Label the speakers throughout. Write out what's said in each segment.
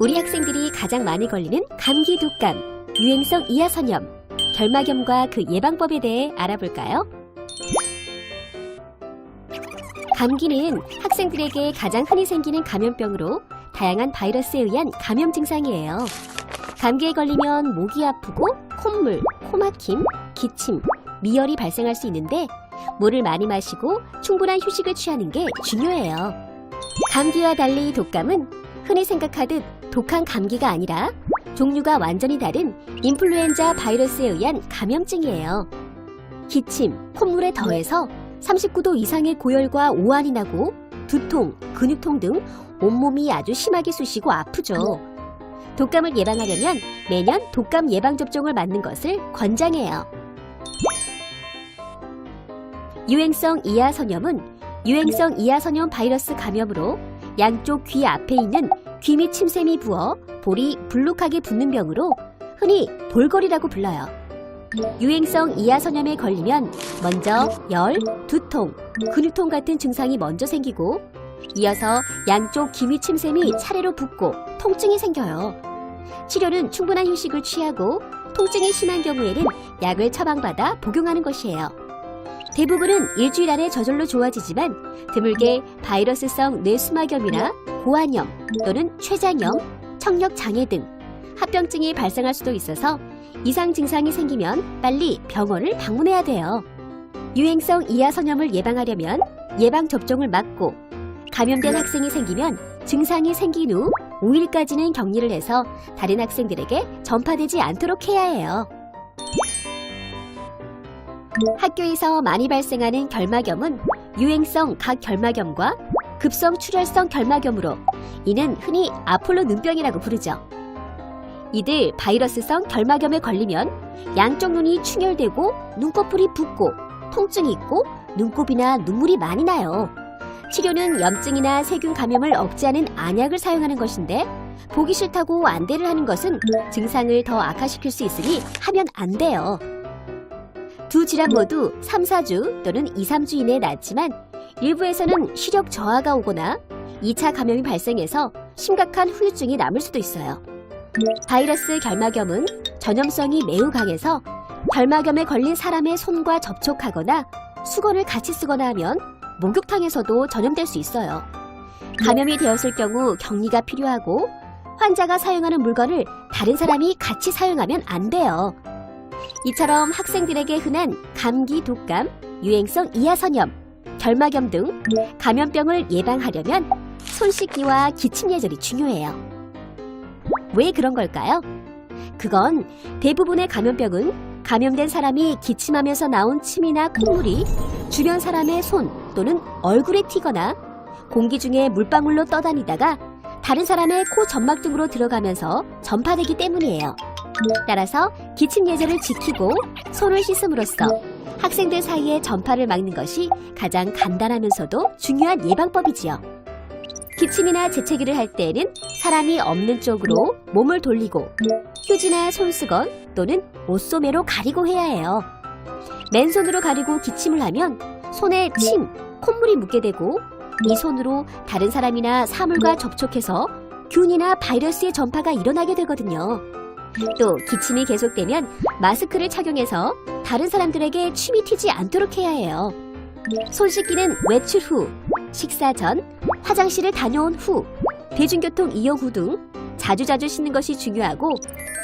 Speaker 1: 우리 학생들이 가장 많이 걸리는 감기, 독감, 유행성 이하선염, 결막염과 그 예방법에 대해 알아볼까요? 감기는 학생들에게 가장 흔히 생기는 감염병으로 다양한 바이러스에 의한 감염 증상이에요. 감기에 걸리면 목이 아프고 콧물, 코막힘, 기침, 미열이 발생할 수 있는데 물을 많이 마시고 충분한 휴식을 취하는 게 중요해요. 감기와 달리 독감은 흔히 생각하듯 독한 감기가 아니라 종류가 완전히 다른 인플루엔자 바이러스에 의한 감염증이에요. 기침, 콧물에 더해서 39도 이상의 고열과 오한이 나고 두통, 근육통 등 온몸이 아주 심하게 쑤시고 아프죠. 독감을 예방하려면 매년 독감 예방접종을 맞는 것을 권장해요. 유행성 이하선염은 유행성 이하선염 바이러스 감염으로 양쪽 귀 앞에 있는 귀 밑 침샘이 부어 볼이 불룩하게 붓는 병으로 흔히 볼거리라고 불러요. 유행성 이하선염에 걸리면 먼저 열, 두통, 근육통 같은 증상이 먼저 생기고 이어서 양쪽 귀 밑 침샘이 차례로 붓고 통증이 생겨요. 치료는 충분한 휴식을 취하고 통증이 심한 경우에는 약을 처방받아 복용하는 것이에요. 대부분은 일주일 안에 저절로 좋아지지만 드물게 바이러스성 뇌수막염이나 고환염 또는 췌장염, 청력장애 등 합병증이 발생할 수도 있어서 이상 증상이 생기면 빨리 병원을 방문해야 돼요. 유행성 이하선염을 예방하려면 예방접종을 맞고 감염된 학생이 생기면 증상이 생긴 후 5일까지는 격리를 해서 다른 학생들에게 전파되지 않도록 해야 해요. 학교에서 많이 발생하는 결막염은 유행성 각결막염과 급성 출혈성 결막염으로 이는 흔히 아폴로 눈병이라고 부르죠. 이들 바이러스성 결막염에 걸리면 양쪽 눈이 충혈되고 눈꺼풀이 붓고 통증이 있고 눈곱이나 눈물이 많이 나요. 치료는 염증이나 세균 감염을 억제하는 안약을 사용하는 것인데 보기 싫다고 안대를 하는 것은 증상을 더 악화시킬 수 있으니 하면 안 돼요. 두 질환 모두 3, 4주 또는 2, 3주 이내에 낫지만 일부에서는 시력 저하가 오거나 2차 감염이 발생해서 심각한 후유증이 남을 수도 있어요. 바이러스 결막염은 전염성이 매우 강해서 결막염에 걸린 사람의 손과 접촉하거나 수건을 같이 쓰거나 하면 목욕탕에서도 전염될 수 있어요. 감염이 되었을 경우 격리가 필요하고 환자가 사용하는 물건을 다른 사람이 같이 사용하면 안 돼요. 이처럼 학생들에게 흔한 감기, 독감, 유행성 이하선염, 결막염 등 감염병을 예방하려면 손 씻기와 기침 예절이 중요해요. 왜 그런 걸까요? 그건 대부분의 감염병은 감염된 사람이 기침하면서 나온 침이나 콧물이 주변 사람의 손 또는 얼굴에 튀거나 공기 중에 물방울로 떠다니다가 다른 사람의 코 점막 등으로 들어가면서 전파되기 때문이에요. 따라서 기침 예절을 지키고 손을 씻음으로써 학생들 사이에 전파를 막는 것이 가장 간단하면서도 중요한 예방법이지요. 기침이나 재채기를 할 때에는 사람이 없는 쪽으로 몸을 돌리고 휴지나 손수건 또는 옷소매로 가리고 해야 해요. 맨손으로 가리고 기침을 하면 손에 침, 콧물이 묻게 되고 이 손으로 다른 사람이나 사물과 접촉해서 균이나 바이러스의 전파가 일어나게 되거든요. 또 기침이 계속되면 마스크를 착용해서 다른 사람들에게 침이 튀지 않도록 해야 해요. 손 씻기는 외출 후, 식사 전, 화장실을 다녀온 후, 대중교통 이용 후 등 자주자주 씻는 것이 중요하고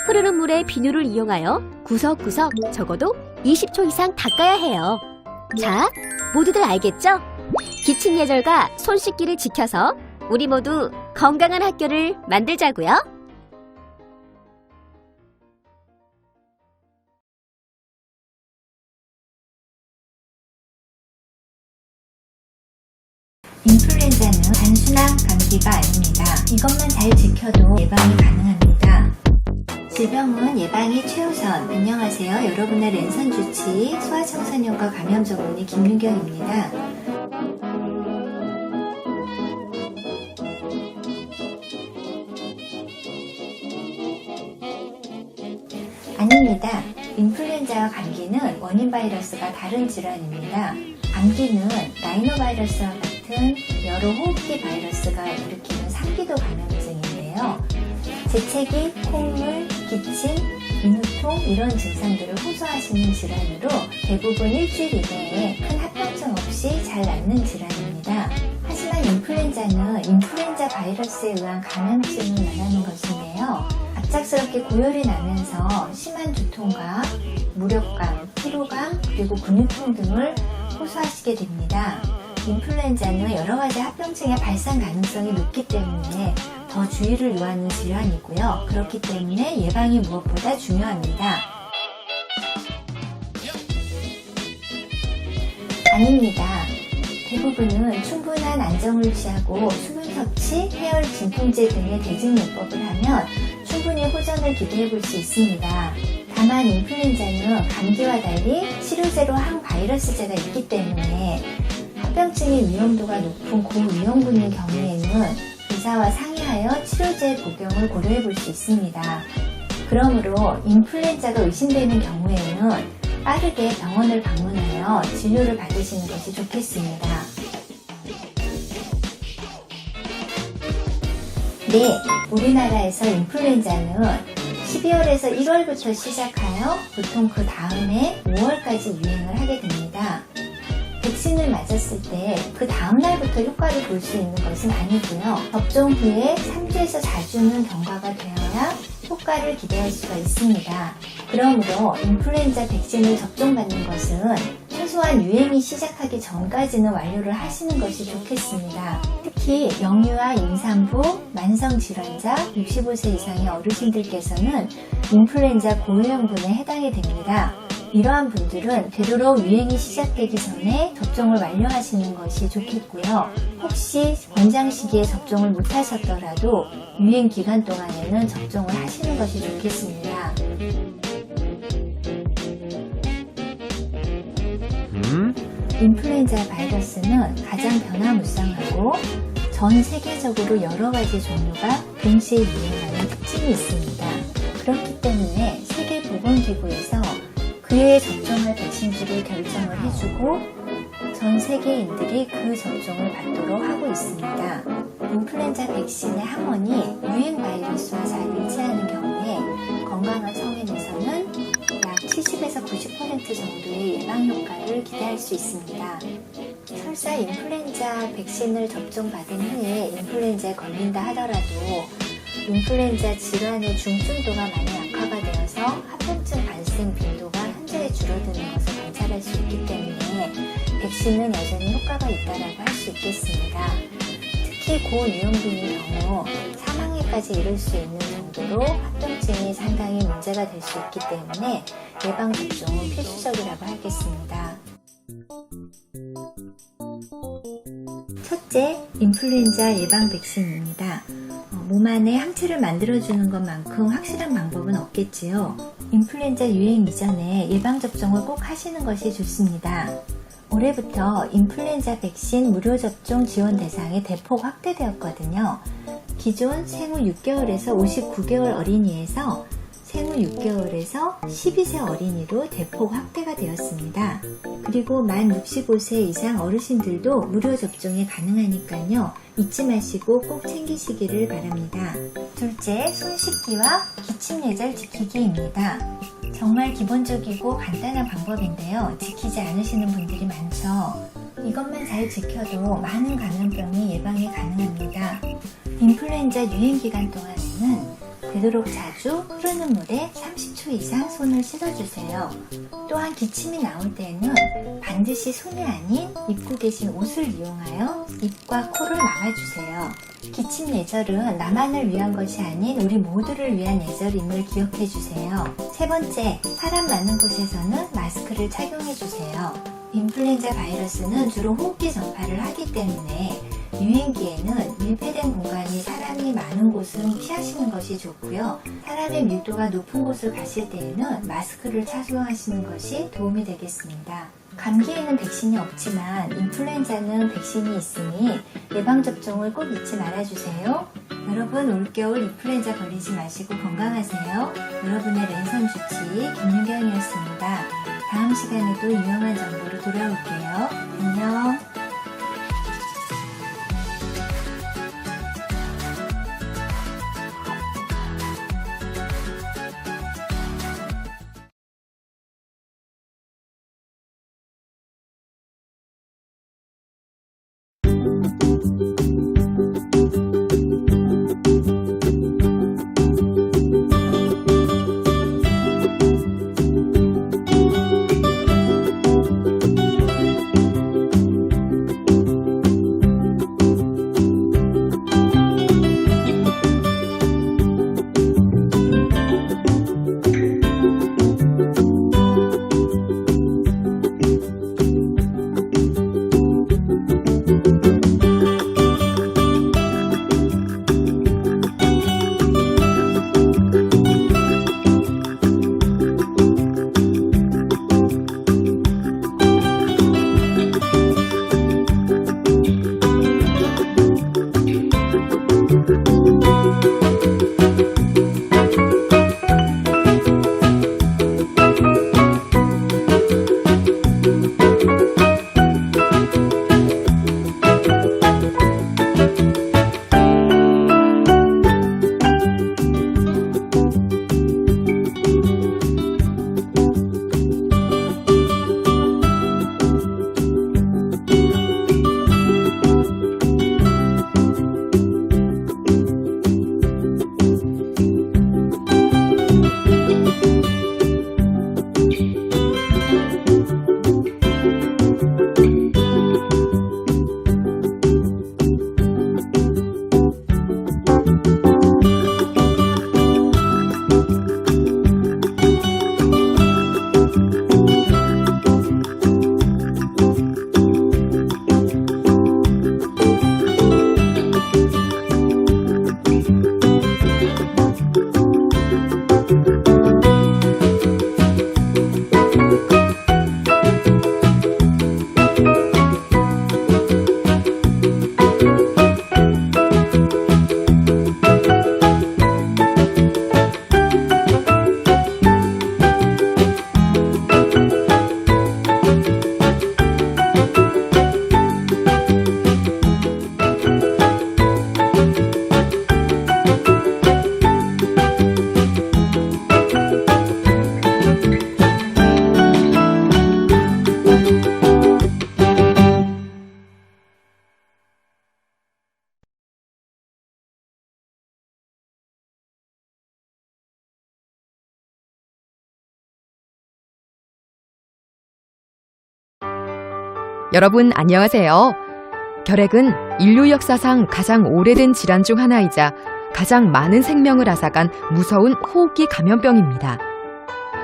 Speaker 1: 흐르는 물에 비누를 이용하여 구석구석 적어도 20초 이상 닦아야 해요. 자, 모두들 알겠죠? 기침 예절과 손 씻기를 지켜서 우리 모두 건강한 학교를 만들자고요.
Speaker 2: 인플루엔자는 단순한 감기가 아닙니다. 이것만 잘 지켜도 예방이 가능합니다. 질병은 예방이 최우선. 안녕하세요. 여러분의 랜선 주치 소아청소년과 감염전문의 김윤경입니다. 아닙니다. 인플루엔자와 감기는 원인 바이러스가 다른 질환입니다. 감기는 라이노바이러스와 같은 여러 호흡기 바이러스가 일으키는 상기도 감염증인데요. 재채기, 콧물, 기침, 인후통 이런 증상들을 호소하시는 질환으로 대부분 일주일 이내에 큰 합병증 없이 잘 낫는 질환입니다. 하지만 인플루엔자는 인플루엔자 바이러스에 의한 감염증을 말하는 것인데요. 갑작스럽게 고열이 나면서 심한 두통과 무력감, 피로감, 그리고 근육통 등을 호소하시게 됩니다. 인플루엔자는 여러 가지 합병증의 발생 가능성이 높기 때문에 더 주의를 요하는 질환이고요. 그렇기 때문에 예방이 무엇보다 중요합니다. 아닙니다. 대부분은 충분한 안정을 취하고 수분 섭취, 해열 진통제 등의 대증요법을 하면 충분히 호전을 기대해 볼 수 있습니다. 다만 인플루엔자는 감기와 달리 치료제로 항바이러스제가 있기 때문에 합병증의 위험도가 높은 고위험군인 경우에는 의사와 상의하여 치료제 복용을 고려해 볼 수 있습니다. 그러므로 인플루엔자가 의심되는 경우에는 빠르게 병원을 방문하여 진료를 받으시는 것이 좋겠습니다. 네, 우리나라에서 인플루엔자는 12월에서 1월부터 시작하여 보통 그 다음에 5월까지 유행을 하게 됩니다. 백신을 맞았을 때 그 다음날부터 효과를 볼 수 있는 것은 아니고요. 접종 후에 3주에서 4주는 경과가 되어야 효과를 기대할 수가 있습니다. 그러므로 인플루엔자 백신을 접종받는 것은 최소한 유행이 시작하기 전까지는 완료를 하시는 것이 좋겠습니다. 특히 영유아, 임산부, 만성질환자, 65세 이상의 어르신들께서는 인플루엔자 고위험군에 해당이 됩니다. 이러한 분들은 되도록 유행이 시작되기 전에 접종을 완료하시는 것이 좋겠고요. 혹시 권장 시기에 접종을 못하셨더라도 유행 기간 동안에는 접종을 하시는 것이 좋겠습니다. 인플루엔자 바이러스는 가장 변화무쌍하고 전 세계적으로 여러 가지 종류가 동시에 유행하는 특징이 있습니다. 그렇기 때문에 세계보건기구에서 그에 접종할 백신지를 결정을 해주고 전 세계인들이 그 접종을 받도록 하고 있습니다. 인플루엔자 백신의 항원이 유행 바이러스와 잘 일치하는 경우에 건강한 성인에서는 약 70에서 90% 정도의 예방 효과를 기대할 수 있습니다. 설사 인플루엔자 백신을 접종받은 후에 인플루엔자에 걸린다 하더라도 인플루엔자 질환의 중증도가 많이 악화가 되어서 합병증 발생 빈도가 현저히 줄어드는 것을 관찰할 수 있기 때문에 백신은 여전히 효과가 있다라고 할 수 있겠습니다. 특히 고위험군의 경우 사망에까지 이를 수 있는 정도로 합병증이 상당히 문제가 될 수 있기 때문에 예방접종은 필수적이라고 하겠습니다. 첫째, 인플루엔자 예방 백신입니다. 몸 안에 항체를 만들어주는 것만큼 확실한 방법은 없겠지요. 인플루엔자 유행 이전에 예방접종을 꼭 하시는 것이 좋습니다. 올해부터 인플루엔자 백신 무료 접종 지원 대상이 대폭 확대되었거든요. 기존 생후 6개월에서 59개월 어린이에서 생후 6개월에서 12세 어린이로 대폭 확대가 되었습니다. 그리고 만 65세 이상 어르신들도 무료 접종이 가능하니까요. 잊지 마시고 꼭 챙기시기를 바랍니다. 둘째, 손 씻기와 기침 예절 지키기입니다. 정말 기본적이고 간단한 방법인데요. 지키지 않으시는 분들이 많죠. 이것만 잘 지켜도 많은 감염병이 예방이 가능합니다. 인플루엔자 유행 기간 동안에는 되도록 자주 흐르는 물에 30초 이상 손을 씻어주세요. 또한 기침이 나올 때는 반드시 손이 아닌 입고 계신 옷을 이용하여 입과 코를 막아주세요. 기침 예절은 나만을 위한 것이 아닌 우리 모두를 위한 예절임을 기억해주세요. 세 번째, 사람 많은 곳에서는 마스크를 착용해주세요. 인플루엔자 바이러스는 주로 호흡기 전파를 하기 때문에 유행기에는 밀폐된 공간이 사람이 많은 곳은 피하시는 것이 좋고요. 사람의 밀도가 높은 곳을 가실 때에는 마스크를 착용하시는 것이 도움이 되겠습니다. 감기에는 백신이 없지만 인플루엔자는 백신이 있으니 예방접종을 꼭 잊지 말아주세요. 여러분, 올겨울 인플루엔자 걸리지 마시고 건강하세요. 여러분의 랜선 주치 김윤경이었습니다. 다음 시간에도 유용한 정보로 돌아올게요. 안녕.
Speaker 3: 여러분 안녕하세요. 결핵은 인류 역사상 가장 오래된 질환 중 하나이자 가장 많은 생명을 앗아간 무서운 호흡기 감염병입니다.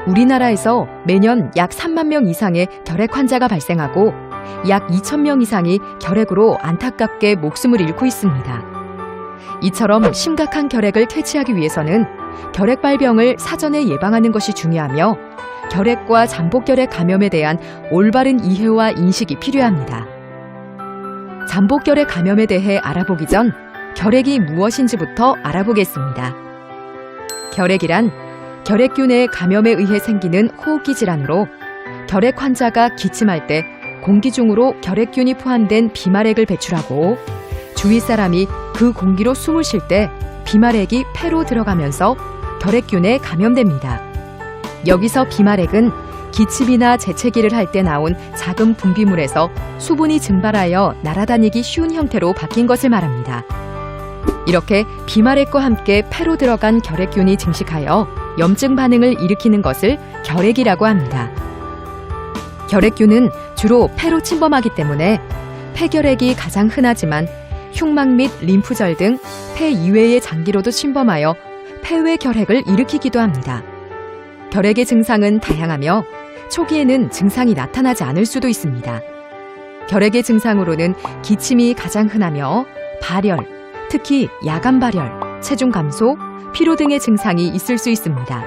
Speaker 3: 우리나라에서 매년 약 3만 명 이상의 결핵 환자가 발생하고 약 2천 명 이상이 결핵으로 안타깝게 목숨을 잃고 있습니다. 이처럼 심각한 결핵을 퇴치하기 위해서는 결핵 발병을 사전에 예방하는 것이 중요하며 결핵과 잠복결핵 감염에 대한 올바른 이해와 인식이 필요합니다. 잠복결핵 감염에 대해 알아보기 전 결핵이 무엇인지부터 알아보겠습니다. 결핵이란 결핵균의 감염에 의해 생기는 호흡기 질환으로 결핵 환자가 기침할 때 공기 중으로 결핵균이 포함된 비말액을 배출하고 주위 사람이 그 공기로 숨을 쉴 때 비말액이 폐로 들어가면서 결핵균에 감염됩니다. 여기서 비말액은 기침이나 재채기를 할 때 나온 작은 분비물에서 수분이 증발하여 날아다니기 쉬운 형태로 바뀐 것을 말합니다. 이렇게 비말액과 함께 폐로 들어간 결핵균이 증식하여 염증 반응을 일으키는 것을 결핵이라고 합니다. 결핵균은 주로 폐로 침범하기 때문에 폐결핵이 가장 흔하지만 흉막 및 림프절 등 폐 이외의 장기로도 침범하여 폐외 결핵을 일으키기도 합니다. 결핵의 증상은 다양하며 초기에는 증상이 나타나지 않을 수도 있습니다. 결핵의 증상으로는 기침이 가장 흔하며 발열, 특히 야간 발열, 체중 감소, 피로 등의 증상이 있을 수 있습니다.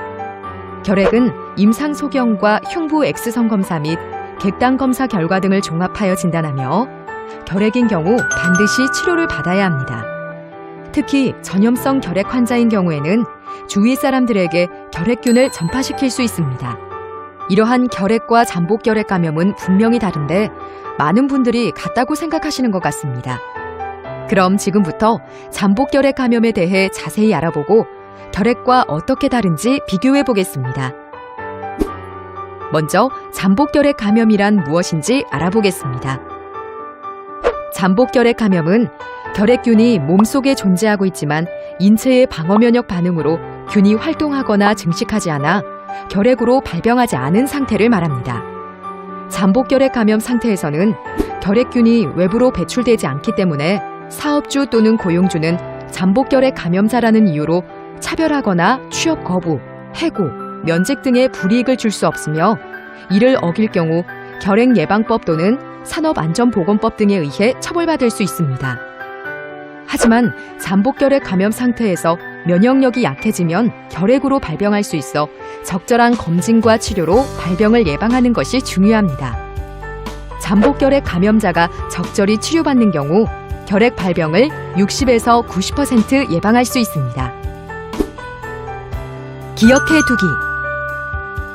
Speaker 3: 결핵은 임상 소견과 흉부 X선 검사 및 객당 검사 결과 등을 종합하여 진단하며 결핵인 경우 반드시 치료를 받아야 합니다. 특히 전염성 결핵 환자인 경우에는 주위 사람들에게 결핵균을 전파시킬 수 있습니다. 이러한 결핵과 잠복결핵 감염은 분명히 다른데 많은 분들이 같다고 생각하시는 것 같습니다. 그럼 지금부터 잠복결핵 감염에 대해 자세히 알아보고 결핵과 어떻게 다른지 비교해 보겠습니다. 먼저 잠복결핵 감염이란 무엇인지 알아보겠습니다. 잠복결핵 감염은 결핵균이 몸속에 존재하고 있지만 인체의 방어면역 반응으로 균이 활동하거나 증식하지 않아 결핵으로 발병하지 않은 상태를 말합니다. 잠복결핵 감염 상태에서는 결핵균이 외부로 배출되지 않기 때문에 사업주 또는 고용주는 잠복결핵 감염자라는 이유로 차별하거나 취업 거부, 해고, 면직 등의 불이익을 줄 수 없으며 이를 어길 경우 결핵예방법 또는 산업안전보건법 등에 의해 처벌받을 수 있습니다. 하지만 잠복결핵 감염 상태에서 면역력이 약해지면 결핵으로 발병할 수 있어 적절한 검진과 치료로 발병을 예방하는 것이 중요합니다. 잠복결핵 감염자가 적절히 치료받는 경우 결핵 발병을 60에서 90% 예방할 수 있습니다. 기억해 두기.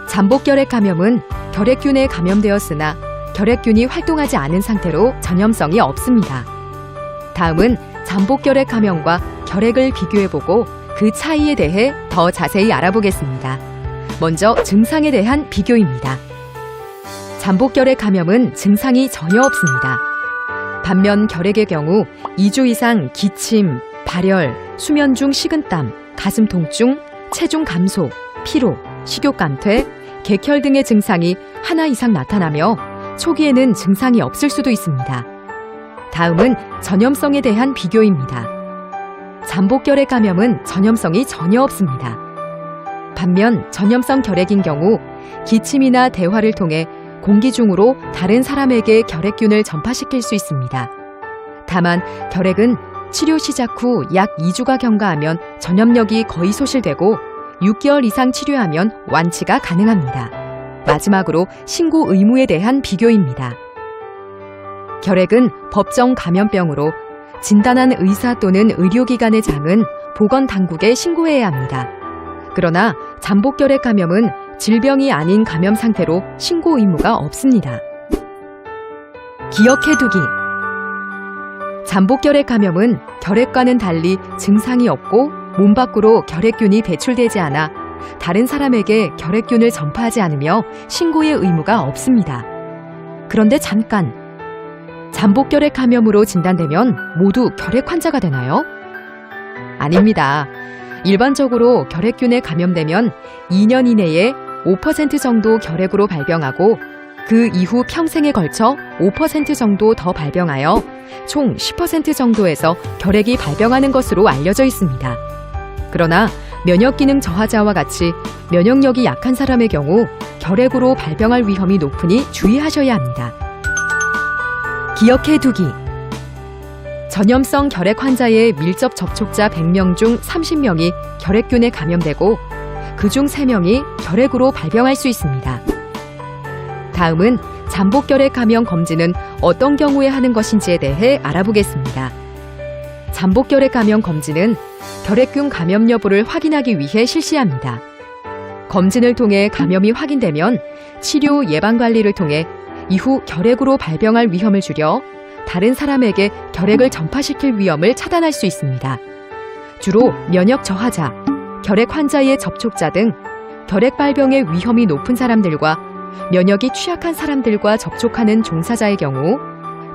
Speaker 3: 잠복결핵 감염은 결핵균에 감염되었으나 결핵균이 활동하지 않은 상태로 전염성이 없습니다. 다음은 잠복결핵 감염과 결핵을 비교해보고 그 차이에 대해 더 자세히 알아보겠습니다. 먼저 증상에 대한 비교입니다. 잠복결핵 감염은 증상이 전혀 없습니다. 반면 결핵의 경우 2주 이상 기침, 발열, 수면 중 식은땀, 가슴 통증, 체중 감소, 피로, 식욕 감퇴, 객혈 등의 증상이 하나 이상 나타나며 초기에는 증상이 없을 수도 있습니다. 다음은 전염성에 대한 비교입니다. 잠복결핵 감염은 전염성이 전혀 없습니다. 반면 전염성 결핵인 경우 기침이나 대화를 통해 공기 중으로 다른 사람에게 결핵균을 전파시킬 수 있습니다. 다만 결핵은 치료 시작 후 약 2주가 경과하면 전염력이 거의 소실되고 6개월 이상 치료하면 완치가 가능합니다. 마지막으로 신고 의무에 대한 비교입니다. 결핵은 법정 감염병으로 진단한 의사 또는 의료기관의 장은 보건당국에 신고해야 합니다. 그러나 잠복결핵 감염은 질병이 아닌 감염 상태로 신고 의무가 없습니다. 기억해두기. 잠복결핵 감염은 결핵과는 달리 증상이 없고 몸 밖으로 결핵균이 배출되지 않아 다른 사람에게 결핵균을 전파하지 않으며 신고의 의무가 없습니다. 그런데 잠깐, 잠복결핵 감염으로 진단되면 모두 결핵 환자가 되나요? 아닙니다. 일반적으로 결핵균에 감염되면 2년 이내에 5% 정도 결핵으로 발병하고 그 이후 평생에 걸쳐 5% 정도 더 발병하여 총 10% 정도에서 결핵이 발병하는 것으로 알려져 있습니다. 그러나 면역기능 저하자와 같이 면역력이 약한 사람의 경우 결핵으로 발병할 위험이 높으니 주의하셔야 합니다. 기억해두기. 전염성 결핵 환자의 밀접 접촉자 100명 중 30명이 결핵균에 감염되고 그중 3명이 결핵으로 발병할 수 있습니다. 다음은 잠복결핵 감염 검진은 어떤 경우에 하는 것인지에 대해 알아보겠습니다. 잠복결핵 감염 검진은 결핵균 감염 여부를 확인하기 위해 실시합니다. 검진을 통해 감염이 확인되면 치료 예방관리를 통해 이후 결핵으로 발병할 위험을 줄여 다른 사람에게 결핵을 전파시킬 위험을 차단할 수 있습니다. 주로 면역 저하자, 결핵 환자의 접촉자 등 결핵 발병의 위험이 높은 사람들과 면역이 취약한 사람들과 접촉하는 종사자의 경우,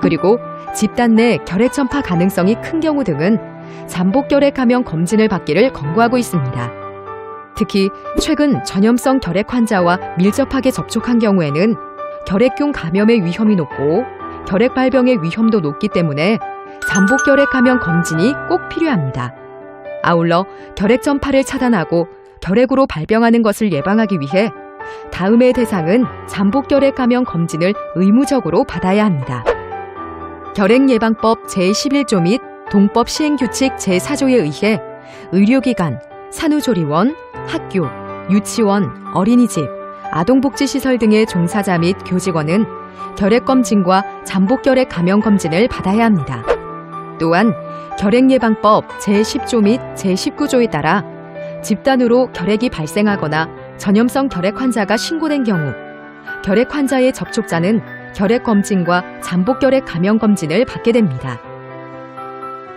Speaker 3: 그리고 집단 내 결핵 전파 가능성이 큰 경우 등은 잠복결핵 감염 검진을 받기를 권고하고 있습니다. 특히 최근 전염성 결핵 환자와 밀접하게 접촉한 경우에는 결핵균 감염의 위험이 높고 결핵 발병의 위험도 높기 때문에 잠복결핵 감염 검진이 꼭 필요합니다. 아울러 결핵 전파를 차단하고 결핵으로 발병하는 것을 예방하기 위해 다음의 대상은 잠복결핵 감염 검진을 의무적으로 받아야 합니다. 결핵예방법 제11조 및 동법 시행규칙 제4조에 의해 의료기관, 산후조리원, 학교, 유치원, 어린이집, 아동복지시설 등의 종사자 및 교직원은 결핵검진과 잠복결핵 감염검진을 받아야 합니다. 또한 결핵예방법 제10조 및 제19조에 따라 집단으로 결핵이 발생하거나 전염성 결핵 환자가 신고된 경우 결핵 환자의 접촉자는 결핵검진과 잠복결핵 감염검진을 받게 됩니다.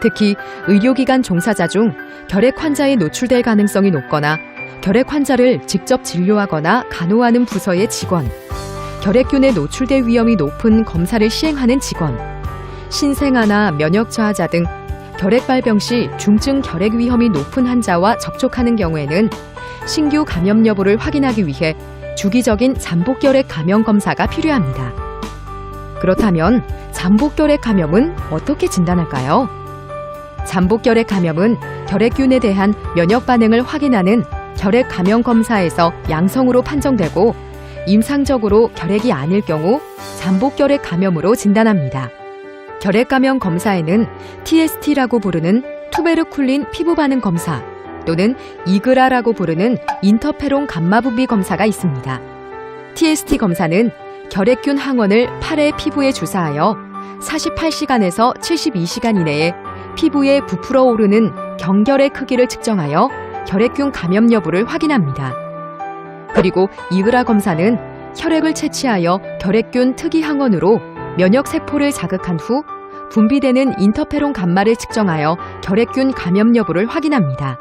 Speaker 3: 특히 의료기관 종사자 중 결핵 환자에 노출될 가능성이 높거나 결핵 환자를 직접 진료하거나 간호하는 부서의 직원, 결핵균에 노출될 위험이 높은 검사를 시행하는 직원, 신생아나 면역 저하자 등 결핵 발병 시 중증 결핵 위험이 높은 환자와 접촉하는 경우에는 신규 감염 여부를 확인하기 위해 주기적인 잠복결핵 감염 검사가 필요합니다. 그렇다면 잠복결핵 감염은 어떻게 진단할까요? 잠복결핵 감염은 결핵균에 대한 면역 반응을 확인하는 결핵 감염 검사에서 양성으로 판정되고 임상적으로 결핵이 아닐 경우 잠복결핵 감염으로 진단합니다. 결핵 감염 검사에는 TST라고 부르는 투베르쿨린 피부 반응 검사 또는 이그라라고 부르는 인터페론 감마 분비 검사가 있습니다. TST 검사는 결핵균 항원을 팔의 피부에 주사하여 48시간에서 72시간 이내에 피부에 부풀어 오르는 경결의 크기를 측정하여 결핵균 감염 여부를 확인합니다. 그리고 이그라 검사는 혈액을 채취하여 결핵균 특이 항원으로 면역세포를 자극한 후 분비되는 인터페론 감마를 측정하여 결핵균 감염 여부를 확인합니다.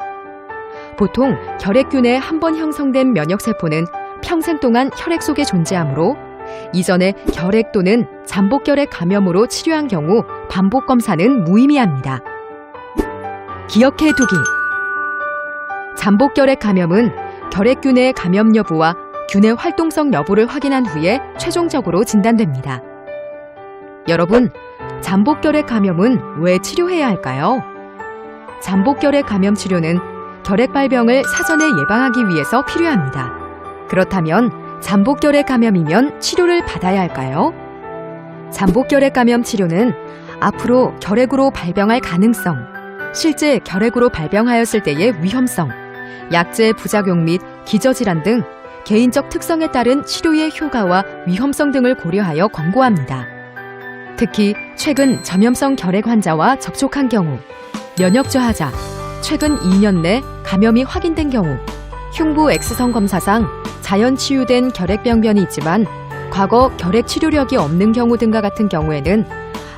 Speaker 3: 보통 결핵균에 한 번 형성된 면역세포는 평생 동안 혈액 속에 존재하므로 이전에 결핵 또는 잠복결핵 감염으로 치료한 경우 반복 검사는 무의미합니다. 기억해두기. 잠복결핵 감염은 결핵균의 감염 여부와 균의 활동성 여부를 확인한 후에 최종적으로 진단됩니다. 여러분, 잠복결핵 감염은 왜 치료해야 할까요? 잠복결핵 감염 치료는 결핵 발병을 사전에 예방하기 위해서 필요합니다. 그렇다면 잠복결핵 감염이면 치료를 받아야 할까요? 잠복결핵 감염 치료는 앞으로 결핵으로 발병할 가능성, 실제 결핵으로 발병하였을 때의 위험성, 약제 부작용 및 기저질환 등 개인적 특성에 따른 치료의 효과와 위험성 등을 고려하여 권고합니다. 특히 최근 전염성 결핵 환자와 접촉한 경우, 면역 저하자, 최근 2년 내 감염이 확인된 경우, 흉부 X선 검사상 자연 치유된 결핵병변이 있지만 과거 결핵 치료력이 없는 경우 등과 같은 경우에는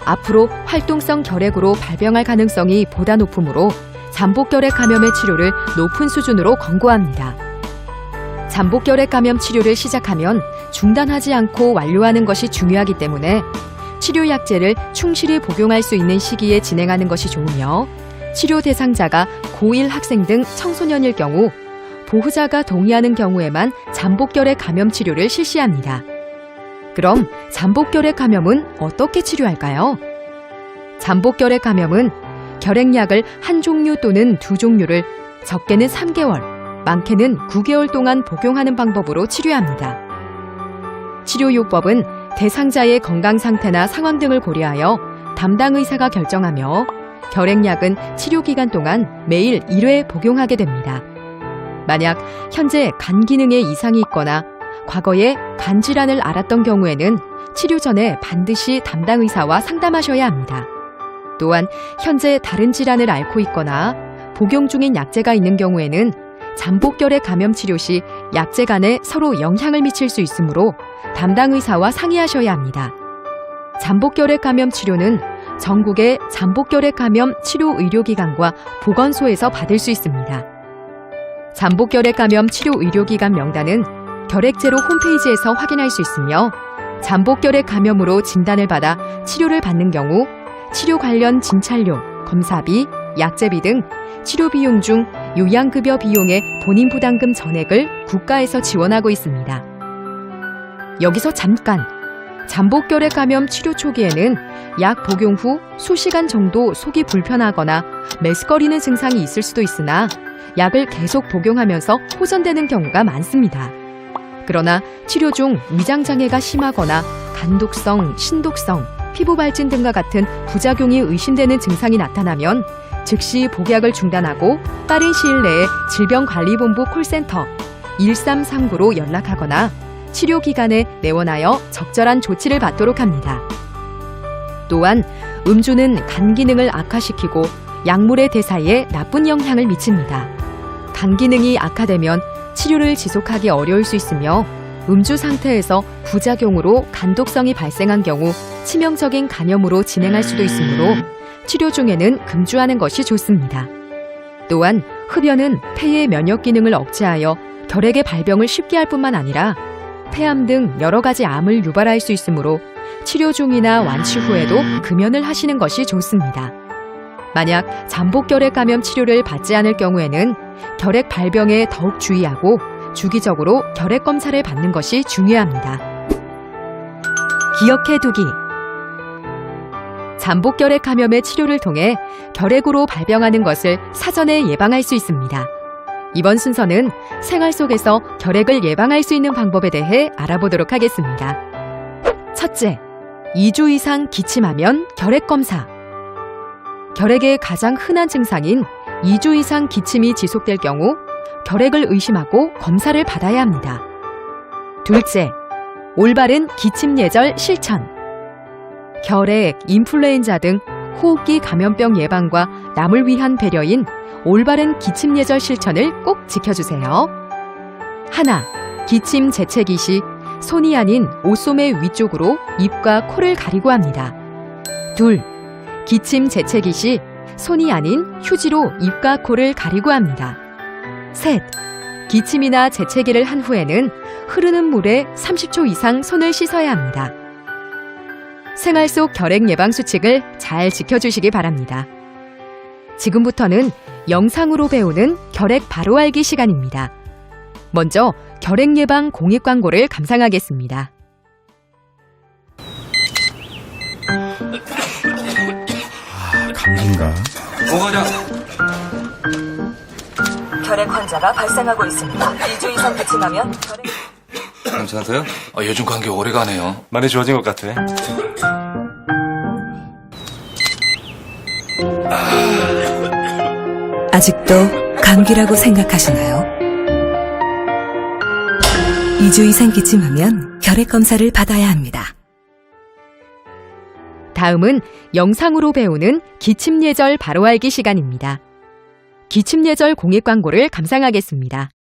Speaker 3: 앞으로 활동성 결핵으로 발병할 가능성이 보다 높으므로 잠복결핵 감염의 치료를 높은 수준으로 권고합니다. 잠복결핵 감염 치료를 시작하면 중단하지 않고 완료하는 것이 중요하기 때문에 치료약제를 충실히 복용할 수 있는 시기에 진행하는 것이 좋으며 치료 대상자가 고1 학생 등 청소년일 경우 보호자가 동의하는 경우에만 잠복결핵 감염 치료를 실시합니다. 그럼 잠복결핵 감염은 어떻게 치료할까요? 잠복결핵 감염은 결핵약을 한 종류 또는 두 종류를 적게는 3개월, 많게는 9개월 동안 복용하는 방법으로 치료합니다. 치료요법은 대상자의 건강 상태나 상황 등을 고려하여 담당 의사가 결정하며 결핵약은 치료 기간 동안 매일 1회 복용하게 됩니다. 만약 현재 간 기능에 이상이 있거나 과거에 간 질환을 앓았던 경우에는 치료 전에 반드시 담당 의사와 상담하셔야 합니다. 또한 현재 다른 질환을 앓고 있거나 복용 중인 약제가 있는 경우에는 잠복결핵 감염 치료 시 약제 간에 서로 영향을 미칠 수 있으므로 담당 의사와 상의하셔야 합니다. 잠복결핵 감염 치료는 전국의 잠복결핵 감염 치료 의료기관과 보건소에서 받을 수 있습니다. 잠복결핵 감염 치료 의료기관 명단은 결핵제로 홈페이지에서 확인할 수 있으며 잠복결핵 감염으로 진단을 받아 치료를 받는 경우 치료 관련 진찰료, 검사비, 약제비 등 치료 비용 중 요양급여 비용의 본인 부담금 전액을 국가에서 지원하고 있습니다. 여기서 잠깐! 잠복결핵 감염 치료 초기에는 약 복용 후 수시간 정도 속이 불편하거나 메스꺼리는 증상이 있을 수도 있으나 약을 계속 복용하면서 호전되는 경우가 많습니다. 그러나 치료 중 위장장애가 심하거나 간독성, 신독성, 피부 발진 등과 같은 부작용이 의심되는 증상이 나타나면 즉시 복약을 중단하고 빠른 시일 내에 질병관리본부 콜센터 1339로 연락하거나 치료 기간에 내원하여 적절한 조치를 받도록 합니다. 또한 음주는 간 기능을 악화시키고 약물의 대사에 나쁜 영향을 미칩니다. 간 기능이 악화되면 치료를 지속하기 어려울 수 있으며 음주 상태에서 부작용으로 간독성이 발생한 경우 치명적인 간염으로 진행할 수도 있으므로 치료 중에는 금주하는 것이 좋습니다. 또한 흡연은 폐의 면역 기능을 억제하여 결핵의 발병을 쉽게 할 뿐만 아니라 폐암 등 여러 가지 암을 유발할 수 있으므로 치료 중이나 완치 후에도 금연을 하시는 것이 좋습니다. 만약 잠복결핵 감염 치료를 받지 않을 경우에는 결핵 발병에 더욱 주의하고 주기적으로 결핵 검사를 받는 것이 중요합니다. 기억해두기. 잠복결핵 감염의 치료를 통해 결핵으로 발병하는 것을 사전에 예방할 수 있습니다. 이번 순서는 생활 속에서 결핵을 예방할 수 있는 방법에 대해 알아보도록 하겠습니다. 첫째, 2주 이상 기침하면 결핵 검사. 결핵의 가장 흔한 증상인 2주 이상 기침이 지속될 경우 결핵을 의심하고 검사를 받아야 합니다. 둘째, 올바른 기침 예절 실천. 결핵, 인플루엔자 등 호흡기 감염병 예방과 남을 위한 배려인 올바른 기침 예절 실천을 꼭 지켜주세요. 하나, 기침 재채기 시 손이 아닌 옷소매 위쪽으로 입과 코를 가리고 합니다. 둘, 기침 재채기 시 손이 아닌 휴지로 입과 코를 가리고 합니다. 셋, 기침이나 재채기를 한 후에는 흐르는 물에 30초 이상 손을 씻어야 합니다. 생활 속 결핵 예방 수칙을 잘 지켜주시기 바랍니다. 지금부터는 영상으로 배우는 결핵 바로 알기 시간입니다. 먼저 결핵 예방 공익 광고를 감상하겠습니다.
Speaker 4: 감기인가?
Speaker 5: 뭐가냐?
Speaker 6: 결핵 환자가 발생하고 있습니다. 2주 이상 기침하면 결핵...
Speaker 5: 괜찮으세요? 요즘 감기 오래 가네요.
Speaker 4: 많이 좋아진 것 같아.
Speaker 7: 아직도 감기라고 생각하시나요? 2주 이상 기침하면 결핵 검사를 받아야 합니다.
Speaker 3: 다음은 영상으로 배우는 기침 예절 바로 알기 시간입니다. 기침 예절 공익 광고를 감상하겠습니다.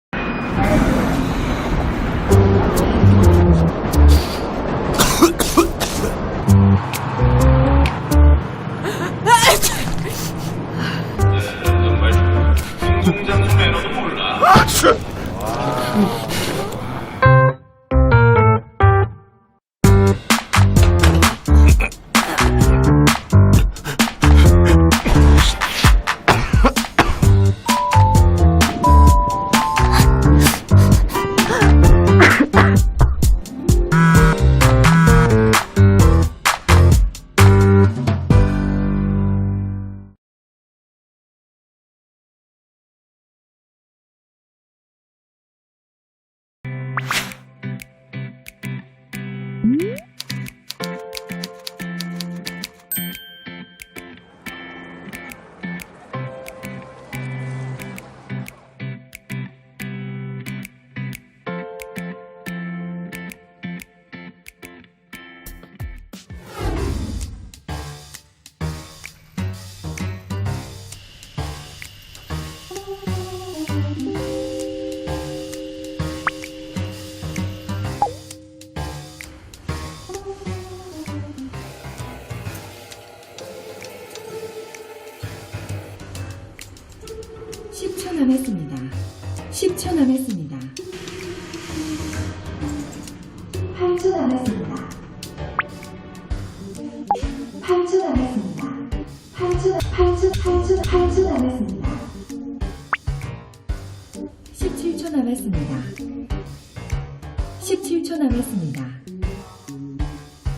Speaker 2: 8초 남았습니다. 8초 남았습니다. 8초 남았습니다. 8초 남았습니다. 17초 남았습니다. 17초 남았습니다.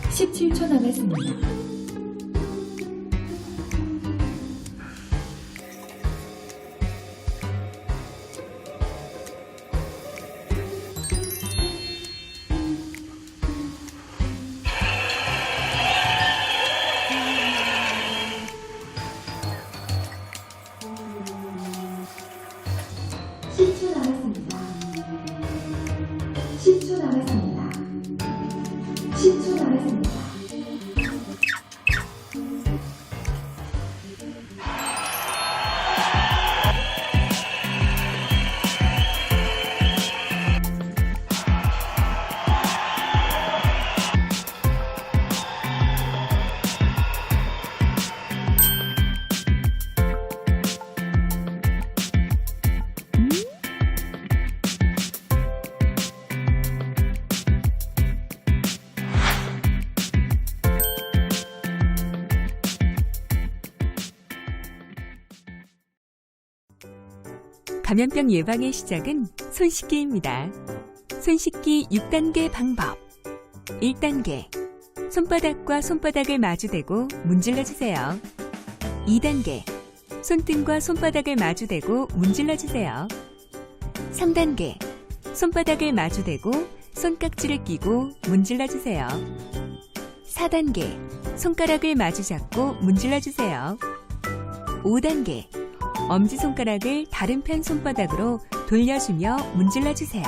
Speaker 2: 17초 남았습니다.
Speaker 4: 감염병 예방의 시작은 손 씻기입니다. 손 씻기 6단계 방법. 1단계. 손바닥과 손바닥을 마주대고 문질러주세요. 2단계. 손등과 손바닥을 마주대고 문질러주세요. 3단계. 손바닥을 마주대고 손깍지를 끼고 문질러주세요. 4단계. 손가락을 마주잡고 문질러주세요. 5단계. 엄지손가락을 다른 편 손바닥으로 돌려주며 문질러주세요.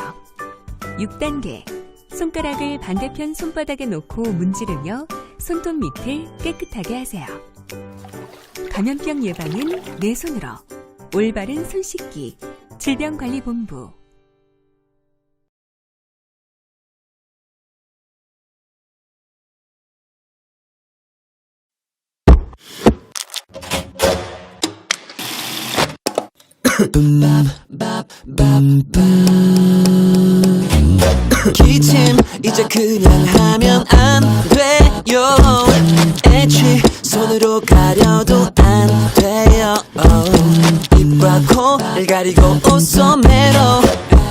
Speaker 4: 6단계. 손가락을 반대편 손바닥에 놓고 문지르며 손톱 밑을 깨끗하게 하세요. 감염병 예방은 내 손으로. 올바른 손 씻기. 질병관리본부.
Speaker 8: 기침 이제 그냥 하면 안 돼요. 애취 손으로 가려도 안 돼요. 입과 코를 가리고 옷소매로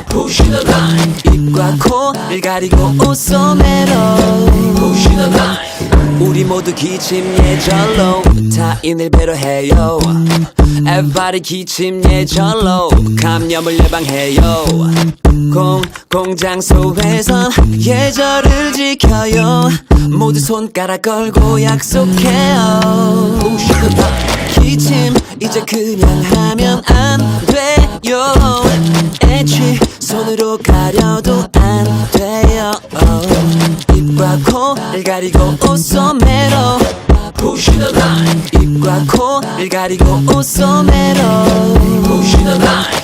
Speaker 8: Push the line. 입과 코를 가리고 옷소매로 Push the line. 우리 모두 기침 예절로 타인을 배려해요. Everybody 기침 예절로 감염을 예방해요. 공장소에선 예절을 지켜요. 모두 손가락 걸고 약속해요. 기침 이제 그냥 하면 안 돼요. 애취 손으로 가려도 안 돼요. 입과 코를 가리고 옷소매로 Push the line. 입과 코를 가리고 옷소매로 Push the line.